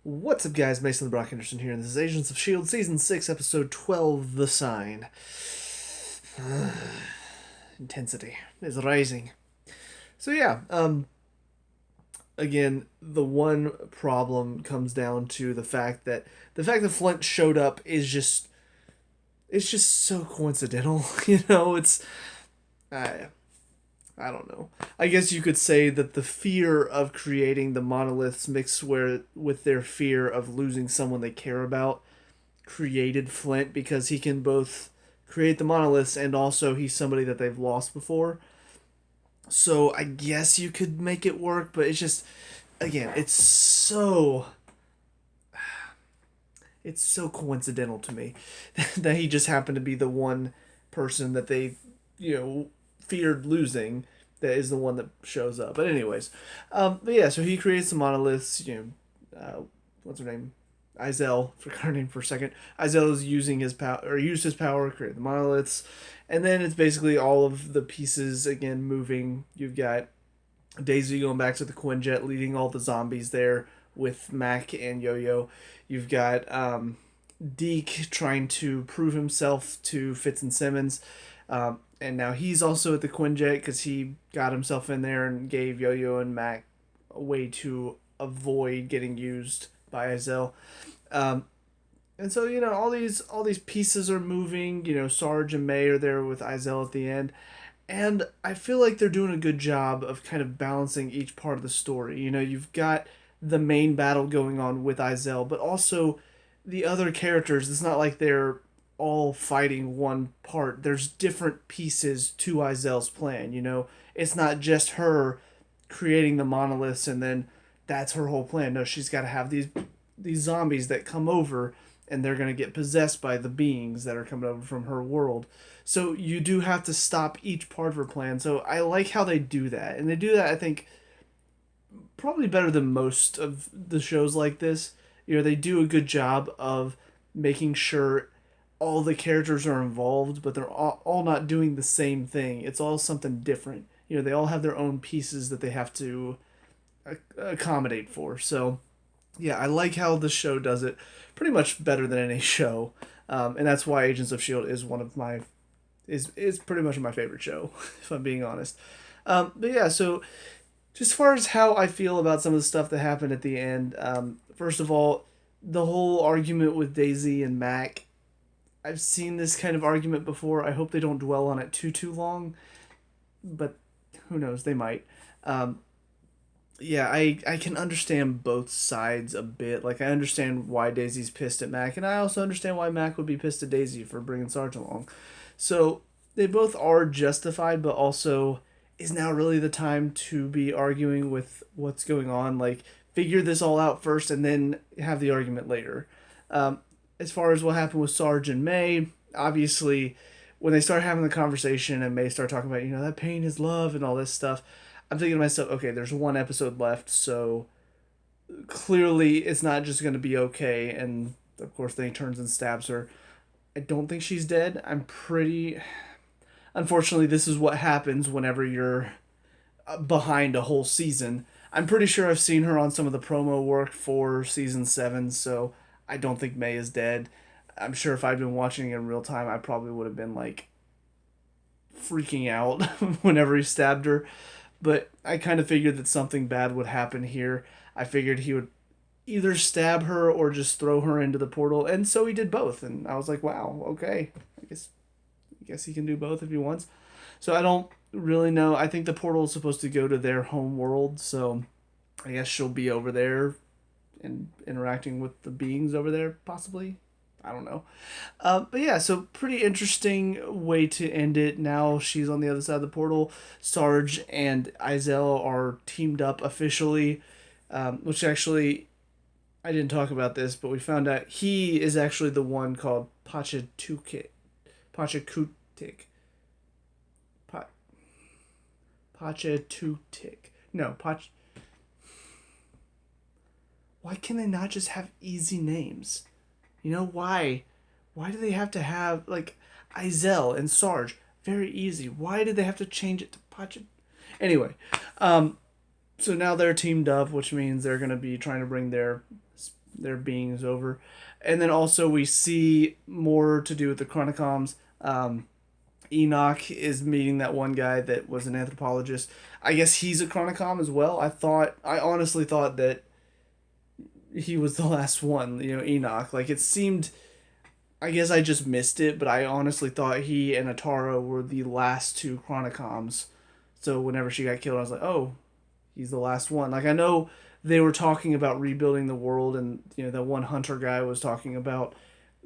What's up, guys? Mason the Brock Henderson here, and this is Agents of S.H.I.E.L.D. Season 6, Episode 12, The Sign. Intensity is rising. So, yeah, again, the one problem comes down to the fact that Flint showed up is just, it's just so coincidental, I, I don't know. I guess you could say that the fear of creating the monoliths mixed with their fear of losing someone they care about created Flint because he can both create the monoliths and also he's somebody that they've lost before. So I guess you could make it work, but it's just again, it's so coincidental to me that he just happened to be the one person that they, feared losing that is the one that shows up. But anyways, but yeah, so he creates the monoliths. What's her name? I.S.H.I.E.L.D. Forgot her name for a second. I.S.H.I.E.L.D. is using his power or used his power to create the monoliths, and then it's basically all of the pieces again moving. You've got Daisy going back to the Quinjet, leading all the zombies there with Mac and Yo-Yo. You've got Deke trying to prove himself to Fitz-Simmons. And now he's also at the Quinjet because he got himself in there and gave Yo-Yo and Mac a way to avoid getting used by Azel. Um, and so all these pieces are moving. Sarge and May are there with Izel at the end, and I feel like they're doing a good job of kind of balancing each part of the story. You've got the main battle going on with Izel, but also the other characters. It's not like they're all fighting one part. There's different pieces to Izel's plan. It's not just her creating the monoliths and then that's her whole plan. No, she's got to have these zombies that come over and they're going to get possessed by the beings that are coming over from her world. So you do have to stop each part of her plan. So I like how they do that. And they do that, I think, probably better than most of the shows like this. They do a good job of making sure all the characters are involved, but they're all not doing the same thing. It's all something different. They all have their own pieces that they have to accommodate for. So, yeah, I like how the show does it pretty much better than any show. And that's why Agents of S.H.I.E.L.D. is one of my is pretty much my favorite show, if I'm being honest. But yeah, so just as far as how I feel about some of the stuff that happened at the end, first of all, the whole argument with Daisy and Mac. I've seen this kind of argument before. I hope they don't dwell on it too long, but who knows? They might. Um, yeah, I can understand both sides a bit. Like I understand why Daisy's pissed at Mac, and I also understand why Mac would be pissed at Daisy for bringing Sarge along. So they both are justified, but also is now really the time to be arguing with what's going on? Like figure this all out first, and then have the argument later. Um, as far as what happened with Sarge and May, obviously, when they start having the conversation and May start talking about that pain is love and all this stuff, I'm thinking to myself, okay, there's one episode left, so clearly it's not just going to be okay. And of course, then he turns and stabs her. I don't think she's dead. I'm pretty. Unfortunately, this is what happens whenever you're behind a whole season. I'm pretty sure I've seen her on some of the promo work for season 7, so I don't think May is dead. I'm sure if I'd been watching it in real time, I probably would have been like freaking out whenever he stabbed her. But I kind of figured that something bad would happen here. I figured he would either stab her or just throw her into the portal, and so he did both. And I was like, wow, okay, I guess he can do both if he wants. So I don't really know. I think the portal is supposed to go to their home world, so I guess she'll be over there and interacting with the beings over there, possibly. I don't know. But yeah, so pretty interesting way to end it. Now she's on the other side of the portal. Sarge and Izel are teamed up officially, which actually, I didn't talk about this, but we found out he is actually the one called Pachakutik. Pachakutik. Pa- Pachatutik. No, Why can they not just have easy names? Why? Why do they have to have like Izel and Sarge? Very easy. Why did they have to change it to Pachat? Anyway, so now they're teamed up, which means they're going to be trying to bring their their beings over. And then also we see more to do with the Chronicoms. Enoch is meeting that one guy that was an anthropologist. I guess he's a Chronicom as well. I honestly thought that he was the last one, Enoch. Like, it seemed, I guess I just missed it, but I honestly thought he and Atara were the last two Chronicoms. So whenever she got killed, I was like, oh, he's the last one. Like, I know they were talking about rebuilding the world, and, that one hunter guy was talking about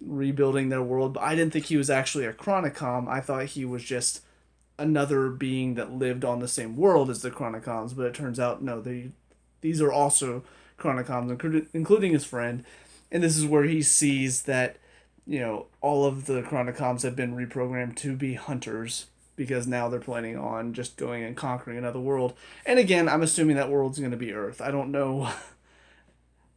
rebuilding their world, but I didn't think he was actually a Chronicom. I thought he was just another being that lived on the same world as the Chronicoms, but it turns out no, these are also Chronicoms, including his friend, and this is where he sees that all of the Chronicoms have been reprogrammed to be hunters because now they're planning on just going and conquering another world. And again, I'm assuming that world's going to be Earth. I don't know.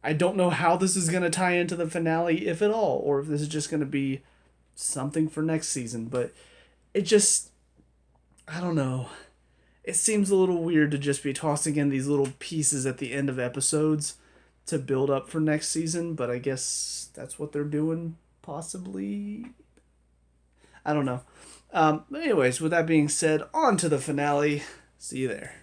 I don't know how this is going to tie into the finale, if at all, or if this is just going to be something for next season. But it just, I don't know. It seems a little weird to just be tossing in these little pieces at the end of episodes to build up for next season, but I guess that's what they're doing, possibly. I don't know. But anyways, with that being said, on to the finale. See you there.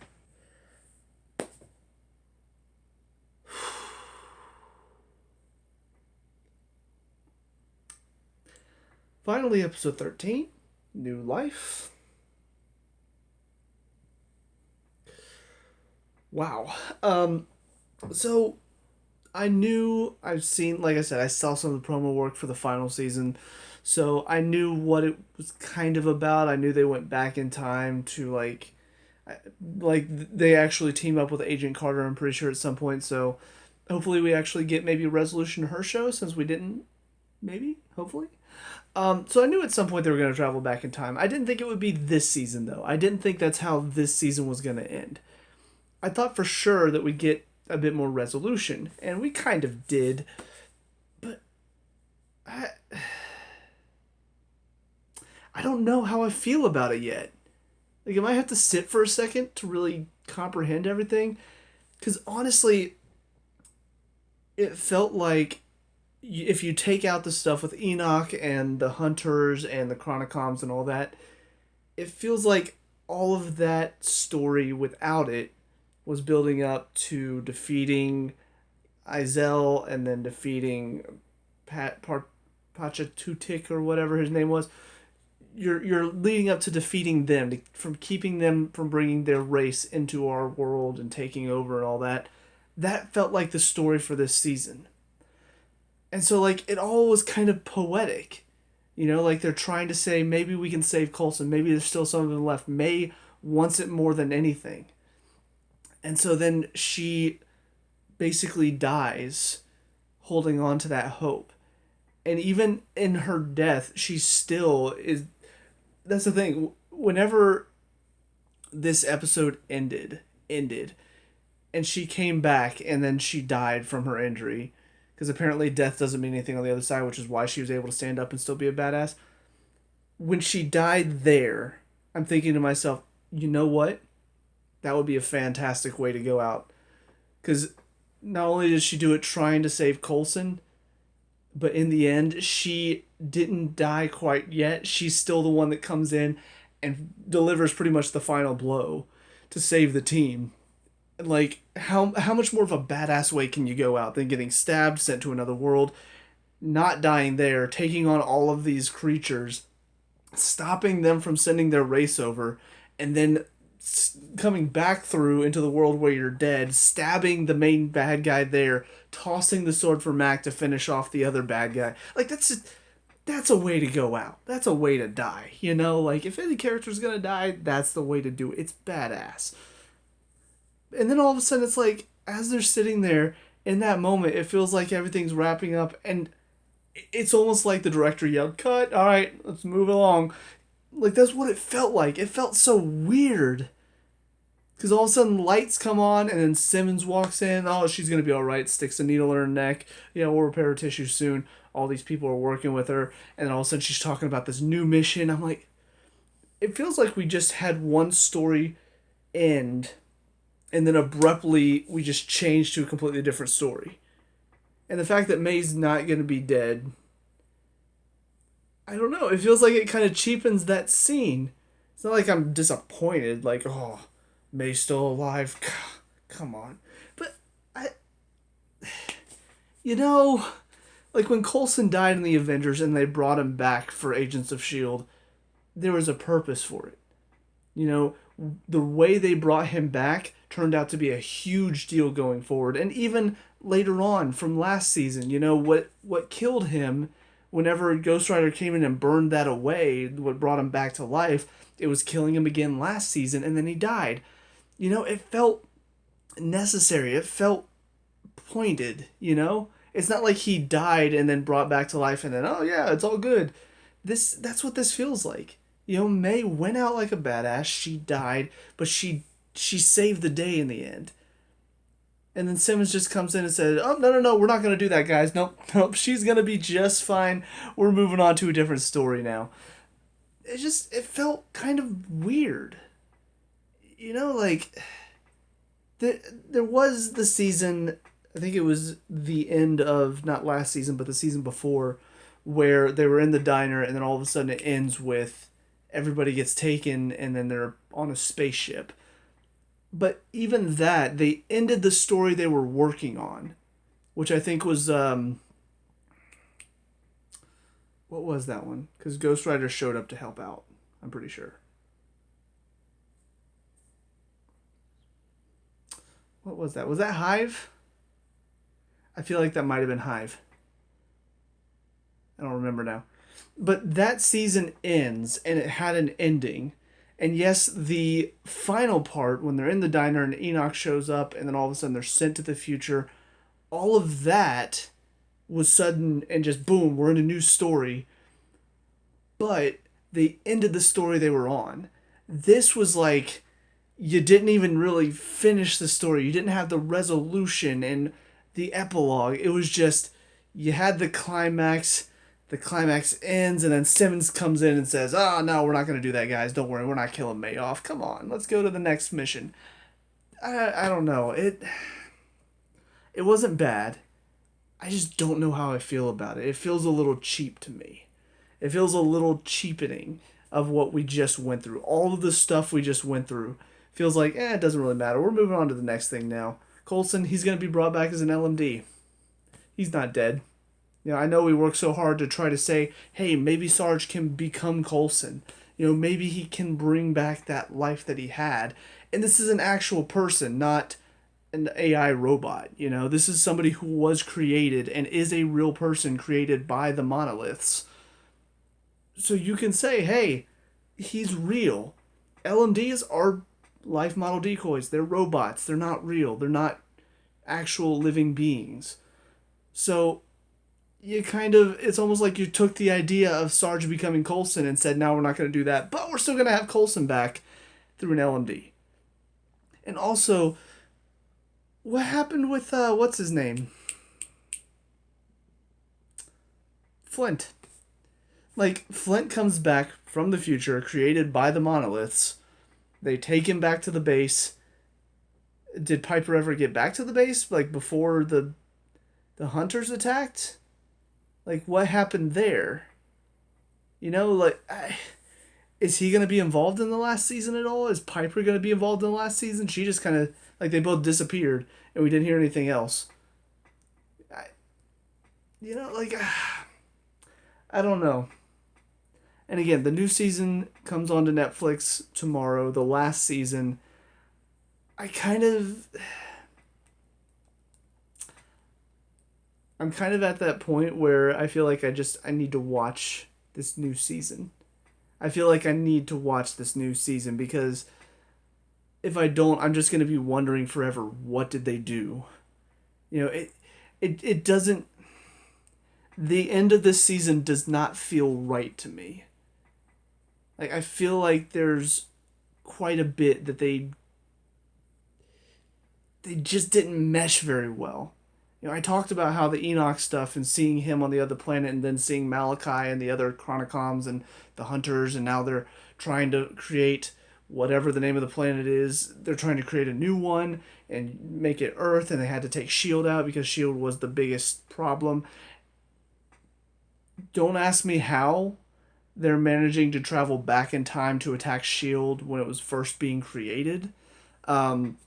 Finally, episode 13, New Life. Wow. So I've seen, like I said, I saw some of the promo work for the final season, so I knew what it was kind of about. I knew they went back in time to they actually team up with Agent Carter, I'm pretty sure, at some point, so hopefully we actually get maybe a resolution to her show, since we didn't, maybe, hopefully. So I knew at some point they were going to travel back in time. I didn't think it would be this season, though. I didn't think that's how this season was going to end. I thought for sure that we'd get a bit more resolution, and we kind of did, but I don't know how I feel about it yet. Like, I might have to sit for a second to really comprehend everything, because honestly, it felt like if you take out the stuff with Enoch and the Hunters and the Chronicoms and all that, it feels like all of that story without it was building up to defeating S.H.I.E.L.D and then defeating Pachatutik or whatever his name was. You're leading up to defeating them, from keeping them from bringing their race into our world and taking over and all that. That felt like the story for this season. And so, like, it all was kind of poetic. Like, they're trying to say, maybe we can save Coulson. Maybe there's still some of them left. May wants it more than anything. And so then she basically dies holding on to that hope. And even in her death, she still is... That's the thing. Whenever this episode ended, and she came back, and then she died from her injury, because apparently death doesn't mean anything on the other side, which is why she was able to stand up and still be a badass. When she died there, I'm thinking to myself, you know what? That would be a fantastic way to go out. Because not only did she do it trying to save Coulson, but in the end, she didn't die quite yet. She's still the one that comes in and delivers pretty much the final blow to save the team. Like, how much more of a badass way can you go out than getting stabbed, sent to another world, not dying there, taking on all of these creatures, stopping them from sending their race over, and then coming back through into the world where you're dead, stabbing the main bad guy there, tossing the sword for Mac to finish off the other bad guy. Like, that's a way to go out. That's a way to die, Like, if any character's gonna die, that's the way to do it. It's badass. And then all of a sudden, it's like, as they're sitting there, in that moment, it feels like everything's wrapping up, and it's almost like the director yelled, "Cut, alright, let's move along." Like, that's what it felt like. It felt so weird. Because all of a sudden, lights come on, and then Simmons walks in. Oh, she's going to be alright. Sticks a needle in her neck. We'll repair her tissue soon. All these people are working with her. And then all of a sudden, she's talking about this new mission. I'm like, it feels like we just had one story end, and then abruptly, we just changed to a completely different story. And the fact that May's not going to be dead, I don't know. It feels like it kind of cheapens that scene. It's not like I'm disappointed, like, oh, May's still alive. Come on. But, I, you know, like when Coulson died in the Avengers and they brought him back for Agents of S.H.I.E.L.D., there was a purpose for it. You know, the way they brought him back turned out to be a huge deal going forward. And even later on from last season, you know, what killed him whenever Ghost Rider came in and burned that away, what brought him back to life, it was killing him again last season and then he died. You know, it felt necessary. It felt pointed, you know? It's not like he died and then brought back to life and then, oh yeah, it's all good. That's what this feels like. You know, May went out like a badass. She died, but she saved the day in the end. And then Simmons just comes in and says, "Oh no, we're not gonna do that, guys. Nope. She's gonna be just fine. We're moving on to a different story now." It felt kind of weird. You know, like there was the season. I think it was the end of not last season, but the season before, where they were in the diner, and then all of a sudden it ends with everybody gets taken, and then they're on a spaceship. But even that, they ended the story they were working on, which I think was what was that one? Because Ghost Rider showed up to help out. I'm pretty sure. What was that? Was that Hive? I feel like that might have been Hive. I don't remember now. But that season ends, and it had an ending. And yes, the final part, when they're in the diner and Enoch shows up, and then all of a sudden they're sent to the future, all of that was sudden and just boom, we're in a new story. But they ended the story they were on. This was like you didn't even really finish the story. You didn't have the resolution and the epilogue. It was just you had the climax ends, and then Simmons comes in and says, "Oh no, we're not gonna do that, guys. Don't worry, we're not killing May off. Come on, let's go to the next mission." I don't know. It wasn't bad. I just don't know how I feel about it. It feels a little cheap to me. It feels a little cheapening of what we just went through. All of the stuff we just went through feels like, it doesn't really matter. We're moving on to the next thing now. Coulson, he's gonna be brought back as an LMD. He's not dead. You know, I know we work so hard to try to say, hey, maybe Sarge can become Coulson. You know, maybe he can bring back that life that he had. And this is an actual person, not an AI robot. You know, this is somebody who was created and is a real person created by the monoliths. So you can say, hey, he's real. LMDs are life model decoys. They're robots. They're not real. They're not actual living beings. So you kind of, it's almost like you took the idea of Sarge becoming Coulson and said, no, we're not going to do that, but we're still going to have Coulson back through an LMD. And also, what happened with, what's his name? Flint. Like, Flint comes back from the future, created by the monoliths. They take him back to the base. Did Piper ever get back to the base, like, before the hunters attacked? Like, what happened there? You know, like, is he going to be involved in the last season at all? Is Piper going to be involved in the last season? She just kind of, like, they both disappeared, and we didn't hear anything else. You know, like, I don't know. And again, the new season comes onto Netflix tomorrow, the last season. I'm kind of at that point where I feel like I need to watch this new season. I feel like I need to watch this new season because if I don't, I'm just going to be wondering forever, what did they do? You know, it doesn't, the end of this season does not feel right to me. Like, I feel like there's quite a bit that they just didn't mesh very well. You know, I talked about how the Enoch stuff and seeing him on the other planet and then seeing Malachi and the other Chronicoms and the Hunters, and now they're trying to create whatever the name of the planet is. They're trying to create a new one and make it Earth, and they had to take S.H.I.E.L.D. out because S.H.I.E.L.D. was the biggest problem. Don't ask me how they're managing to travel back in time to attack S.H.I.E.L.D. when it was first being created. Um,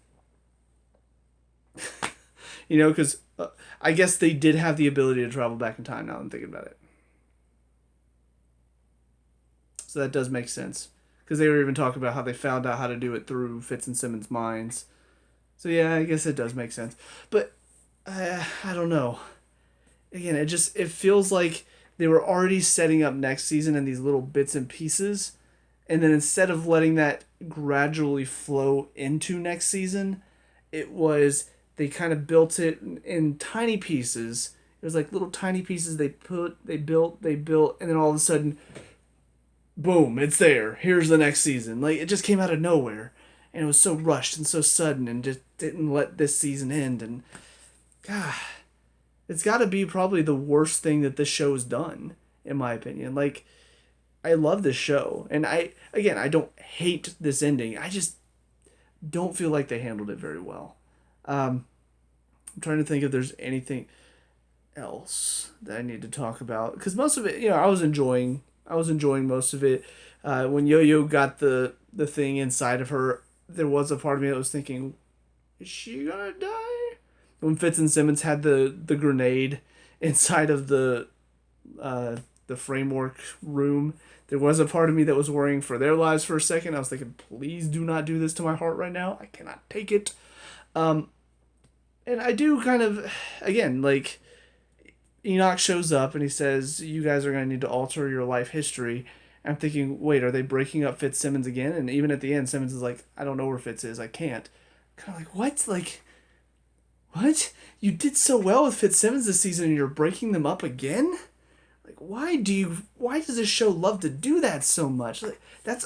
because I guess they did have the ability to travel back in time now I'm thinking about it. So that does make sense. Because they were even talking about how they found out how to do it through Fitz and Simmons' minds. So yeah, I guess it does make sense. But I don't know. Again, it feels like they were already setting up next season in these little bits and pieces, and then instead of letting that gradually flow into next season, it was they kind of built it in tiny pieces. It was like little tiny pieces they built, and then all of a sudden, boom, it's there. Here's the next season. Like it just came out of nowhere, and it was so rushed and so sudden, and just didn't let this season end. And God, it's got to be probably the worst thing that this show has done, in my opinion. Like I love this show, and I don't hate this ending. I just don't feel like they handled it very well. I'm trying to think if there's anything else that I need to talk about because most of it, I was enjoying most of it. When Yo-Yo got the thing inside of her, there was a part of me that was thinking, is she gonna die? When Fitz and Simmons had the grenade inside of the framework room, there was a part of me that was worrying for their lives for a second. I was thinking, please do not do this to my heart right now. I cannot take it. And I do kind of, again, like, Enoch shows up and he says, you guys are going to need to alter your life history. I'm thinking, wait, are they breaking up Fitz-Simmons again? And even at the end, Simmons is like, I don't know where Fitz is. I can't. Kind of like, what? Like, what? You did so well with Fitz-Simmons this season and you're breaking them up again? Like, why does this show love to do that so much? Like,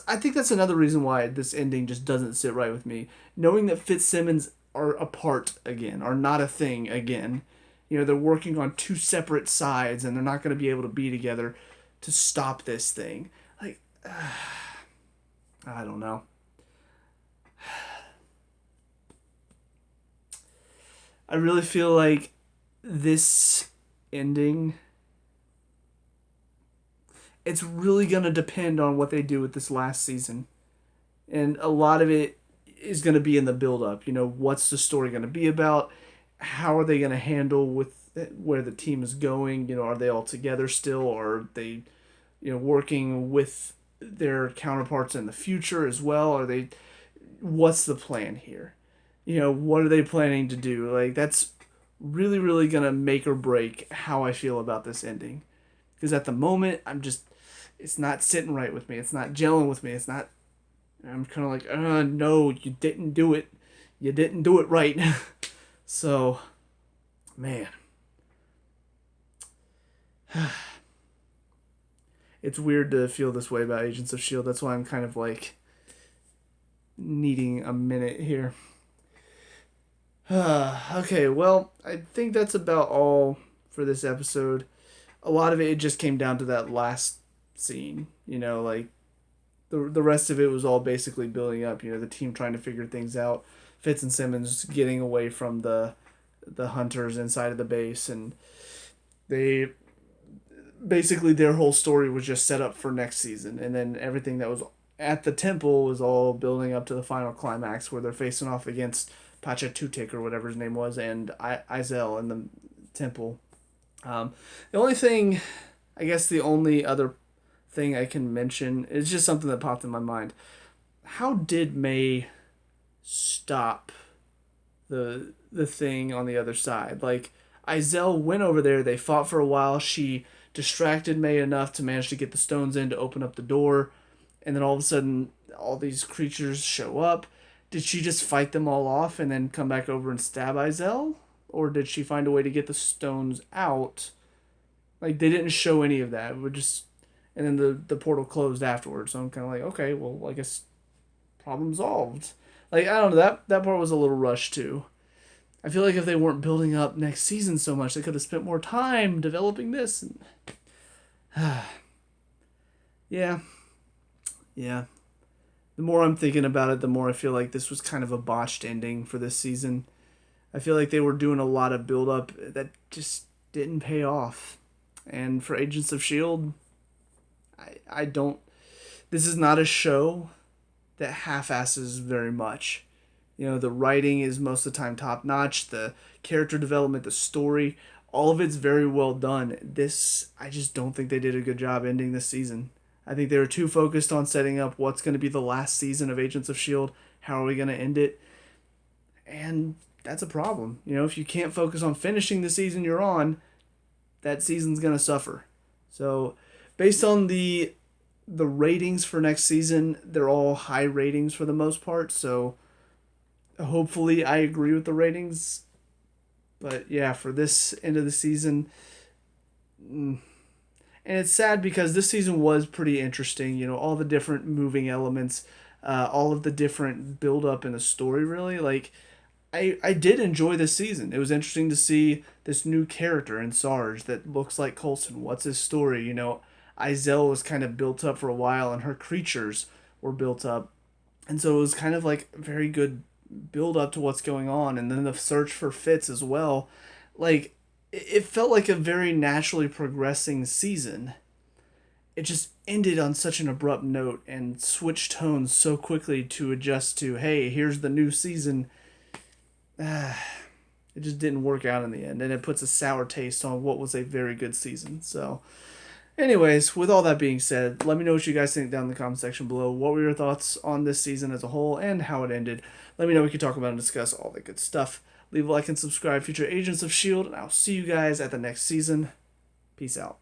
I think that's another reason why this ending just doesn't sit right with me. Knowing that Fitz-Simmons are apart again, are not a thing again. They're working on two separate sides and they're not going to be able to be together to stop this thing. Like, I don't know. I really feel like this ending, it's really going to depend on what they do with this last season. And a lot of it is going to be in the build-up. What's the story going to be about? How are they going to handle with where the team is going? Are they all together still, or are they, working with their counterparts in the future as well? What's the plan here? What are they planning to do? Like, that's really, really going to make or break how I feel about this ending. Because at the moment, it's not sitting right with me. It's not gelling with me. I'm kind of like, no, you didn't do it. You didn't do it right. So, man. It's weird to feel this way about Agents of S.H.I.E.L.D. That's why I'm kind of like needing a minute here. Okay, well, I think that's about all for this episode. A lot of it just came down to that last scene. Like the rest of it was all basically building up. The team trying to figure things out. Fitz and Simmons getting away from the hunters inside of the base, and they basically their whole story was just set up for next season, and then everything that was at the temple was all building up to the final climax where they're facing off against Pachatutik or whatever his name was and S.H.I.E.L.D. in the temple. The only thing, I guess the only other thing I can mention is just something that popped in my mind. How did May stop the thing on the other side? Like, S.H.I.E.L.D. went over there, they fought for a while, she distracted May enough to manage to get the stones in to open up the door, and then all of a sudden all these creatures show up. Did she just fight them all off and then come back over and stab S.H.I.E.L.D.? Or did she find a way to get the stones out? Like, they didn't show any of that. And then the portal closed afterwards. So I'm kind of like, okay, well, I guess problem solved. Like, I don't know, that part was a little rushed too. I feel like if they weren't building up next season so much, they could have spent more time developing this. And, yeah. The more I'm thinking about it, the more I feel like this was kind of a botched ending for this season. I feel like they were doing a lot of build up that just didn't pay off. And for Agents of S.H.I.E.L.D., I don't. This is not a show that half asses very much. You know, the writing is most of the time top notch, the character development, the story, all of it's very well done. This, I just don't think they did a good job ending this season. I think they were too focused on setting up what's going to be the last season of Agents of S.H.I.E.L.D., how are we going to end it, and that's a problem. You know, if you can't focus on finishing the season you're on, that season's going to suffer. So, based on the ratings for next season, they're all high ratings for the most part. So, hopefully I agree with the ratings. But yeah, for this end of the season, and it's sad because this season was pretty interesting. You know, all the different moving elements, all of the different build up in the story. Really, like I did enjoy this season. It was interesting to see this new character in Sarge that looks like Coulson. What's his story? You know, Izell was kind of built up for a while, and her creatures were built up, and so it was kind of like a very good build up to what's going on, and then the search for Fitz as well. Like it felt like a very naturally progressing season. It just ended on such an abrupt note and switched tones so quickly to adjust to, hey, here's the new season. It just didn't work out in the end, and it puts a sour taste on what was a very good season. So, anyways, with all that being said, let me know what you guys think down in the comment section below. What were your thoughts on this season as a whole and how it ended? Let me know. We can talk about and discuss all that good stuff. Leave a like and subscribe, future Agents of S.H.I.E.L.D., and I'll see you guys at the next season. Peace out.